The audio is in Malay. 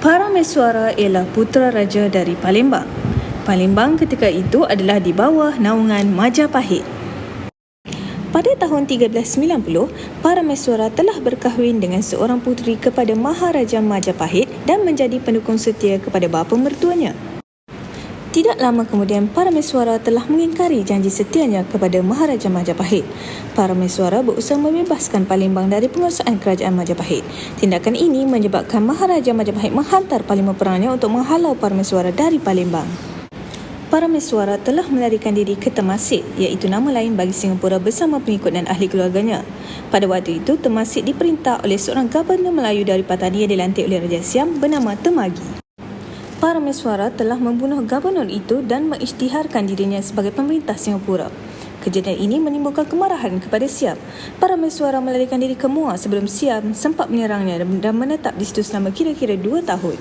Parameswara ialah putera raja dari Palembang. Palembang ketika itu adalah di bawah naungan Majapahit. Pada tahun 1390, Parameswara telah berkahwin dengan seorang puteri kepada Maharaja Majapahit dan menjadi pendukung setia kepada bapa mertuanya. Tidak lama kemudian, Parameswara telah mengingkari janji setianya kepada Maharaja Majapahit. Parameswara berusaha membebaskan Palembang dari penguasaan kerajaan Majapahit. Tindakan ini menyebabkan Maharaja Majapahit menghantar panglima perangnya untuk menghalau Parameswara dari Palembang. Parameswara telah melarikan diri ke Temasek, iaitu nama lain bagi Singapura, bersama pengikut dan ahli keluarganya. Pada waktu itu, Temasek diperintah oleh seorang Gubernur Melayu dari Patani yang dilantik oleh Raja Siam bernama Temagi. Parameswara telah membunuh gubernur itu dan mengisytiharkan dirinya sebagai pemerintah Singapura. Kejadian ini menimbulkan kemarahan kepada Siam. Parameswara melarikan diri ke Muar sebelum Siam sempat menyerangnya dan menetap di situ selama kira-kira 2 tahun.